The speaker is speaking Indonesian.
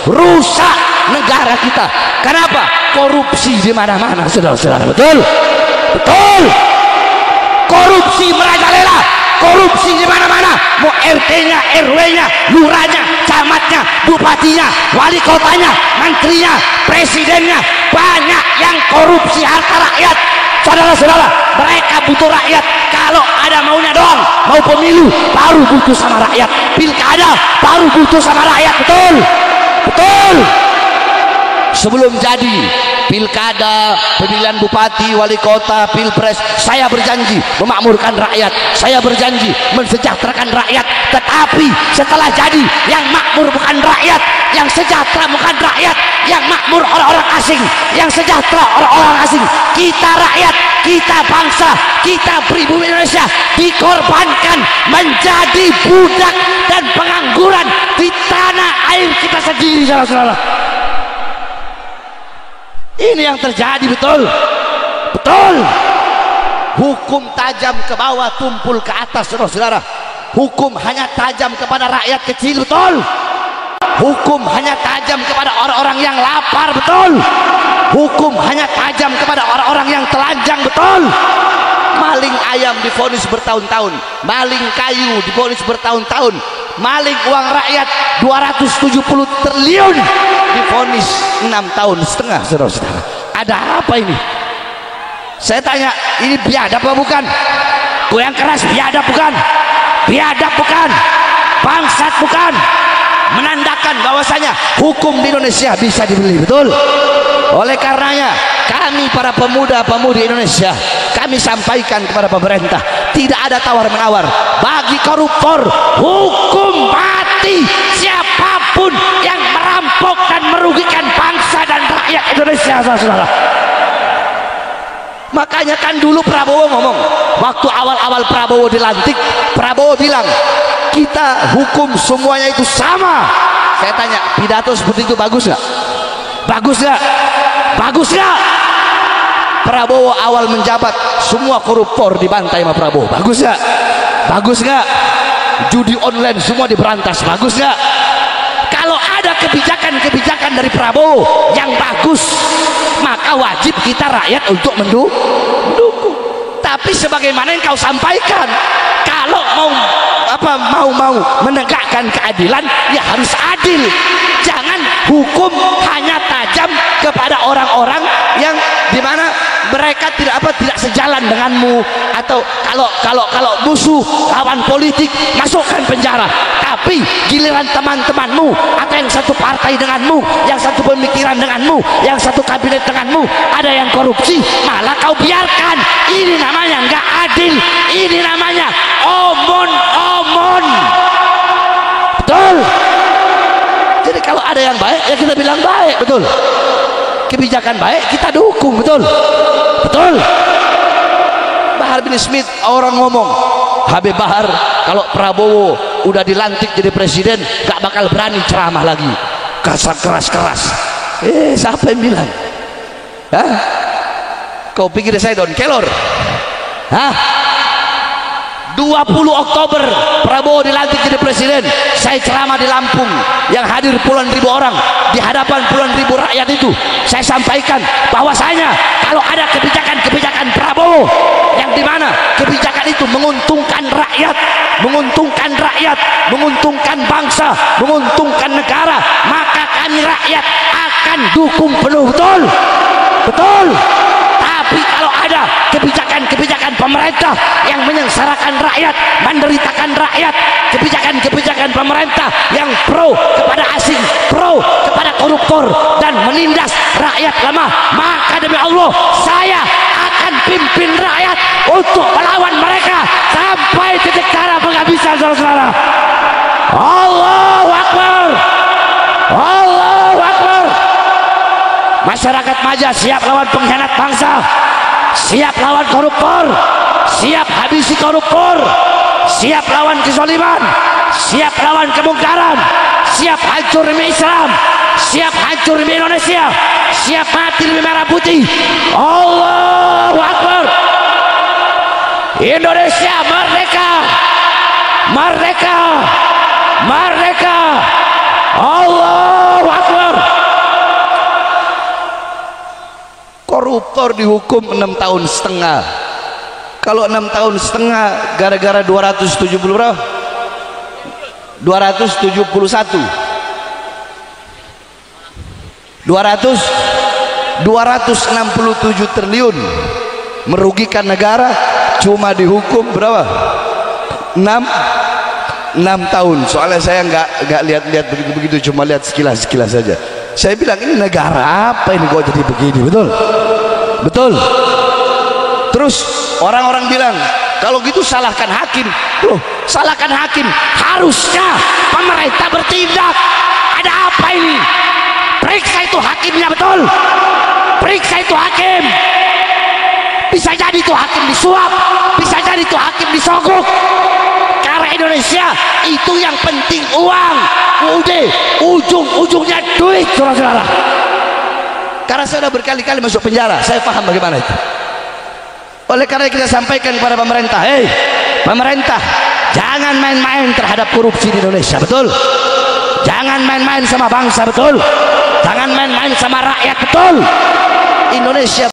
rusak negara kita. Kenapa? Korupsi di mana-mana, saudara-saudara. Betul, betul. Korupsi merajalela, korupsi di mana-mana. Mau RT-nya, RW-nya, lurahnya, camatnya, bupatinya, wali kotanya, menterinya, presidennya, banyak yang korupsi harta rakyat. Saudara-saudara, mereka butuh rakyat. Kalau ada maunya doang, mau pemilu baru butuh sama rakyat, pilkada baru butuh sama rakyat. Betul, betul. Sebelum jadi pilkada, pemilihan bupati, wali kota, pilpres, saya berjanji memakmurkan rakyat, saya berjanji mensejahterakan rakyat. Tetapi setelah jadi, yang makmur bukan rakyat, yang sejahtera bukan rakyat, yang makmur orang-orang asing, yang sejahtera orang-orang asing. Kita rakyat, kita bangsa, kita pribumi Indonesia dikorbankan menjadi budak dan pengangguran di tanah air kita sendiri, saudara-saudara. Ini yang terjadi. Betul, betul. Hukum tajam ke bawah, tumpul ke atas, saudara-saudara. Hukum hanya tajam kepada rakyat kecil. Betul. Hukum hanya tajam kepada orang-orang yang lapar. Betul. Hukum hanya tajam kepada orang-orang yang telanjang. Betul. Maling ayam divonis bertahun-tahun, maling kayu divonis bertahun-tahun, maling uang rakyat 270 triliun divonis 6,5 tahun, saudara-saudara. Ada apa ini? Saya tanya, ini biadab apa bukan? Goyang keras biadab bukan? Biadab bukan? Bangsat bukan? Menandakan bahwasanya hukum di Indonesia bisa dibeli. Betul. Oleh karenanya kami para pemuda-pemudi Indonesia, kami sampaikan kepada pemerintah, tidak ada tawar-menawar. Bagi koruptor, hukum mati siapapun yang merampok dan merugikan bangsa dan rakyat Indonesia, saudara. Makanya kan dulu Prabowo ngomong, waktu awal-awal Prabowo dilantik, Prabowo bilang kita hukum semuanya itu sama. Saya tanya, pidato seperti itu bagus nggak? Bagus nggak? Bagus nggak? Prabowo awal menjabat semua koruptor dibantai sama Prabowo. Bagus nggak? Bagus nggak? Judi online semua diberantas. Bagus nggak? Kalau ada kebijakan-kebijakan dari Prabowo yang bagus, maka wajib kita rakyat untuk mendukung. Tapi sebagaimana yang kau sampaikan, kalau mau menegakkan keadilan, ya harus adil. Jangan hukum hanya tajam kepada orang-orang yang dimana mereka tidak sejalan denganmu, atau kalau musuh lawan politik masukkan penjara. Tapi giliran teman-temanmu atau yang satu partai denganmu, yang satu pemikiran denganmu, yang satu kabinet denganmu ada yang korupsi, malah kau biarkan. Ini namanya nggak adil. Ini namanya omon-omon. Betul. Jadi kalau ada yang baik ya kita bilang baik. Betul. Kebijakan baik kita dukung. Betul, betul. Bahar bin Smith, orang ngomong, Habib Bahar kalau Prabowo udah dilantik jadi presiden gak bakal berani ceramah lagi, kasar keras-keras. Siapa yang bilang? Hah? Kau pikir saya Don Kelor? Hah? 20 Oktober Prabowo dilantik jadi presiden, saya ceramah di Lampung yang hadir puluhan ribu orang, di hadapan puluhan ribu rakyat itu saya sampaikan bahwasanya kalau ada kebijakan-kebijakan Prabowo yang dimana kebijakan itu menguntungkan rakyat, menguntungkan bangsa, menguntungkan negara, maka kami rakyat akan dukung penuh. Betul, betul. Tapi kalau ada kebijakan-kebijakan pemerintah yang menyengsarakan rakyat, menderitakan rakyat, kebijakan-kebijakan pemerintah yang pro kepada asing, pro kepada koruptor dan menindas rakyat lemah, maka demi Allah saya akan pimpin rakyat untuk melawan mereka sampai titik darah penghabisan, saudara-saudara. Allahu Akbar, Allahu Akbar. Masyarakat Maja siap lawan pengkhianat bangsa, siap lawan koruptor, siap habisi koruptor, siap lawan kezaliman, siap lawan kemungkaran, siap hancur demi Islam, siap hancur demi Indonesia, siap mati demi merah putih. Allahu Akbar. Indonesia merdeka, merdeka, merdeka. Allahu Akbar. koruptor dihukum 6 tahun setengah. Kalau 6 tahun setengah gara-gara 270 berapa? 271 267 triliun merugikan negara, cuma dihukum berapa? 6 tahun. Soalnya saya nggak lihat-lihat begitu, cuma lihat sekilas saja. Saya bilang ini negara apa ini kok jadi begini? Betul. Terus orang-orang bilang kalau gitu salahkan hakim. Loh, salahkan hakim, harusnya pemerintah bertindak. Ada apa ini? Periksa itu hakimnya, betul. Periksa itu hakim. Bisa jadi itu hakim disuap, bisa jadi itu hakim disogok. Karena Indonesia itu yang penting uang. Udah ujung-ujungnya duit, saudara-saudara. Karena saya sudah berkali-kali masuk penjara, saya paham bagaimana itu. Oleh karena kita sampaikan kepada pemerintah, hei pemerintah, jangan main-main terhadap korupsi di Indonesia, betul. Jangan main-main sama bangsa, betul. Jangan main-main sama rakyat, betul. Indonesia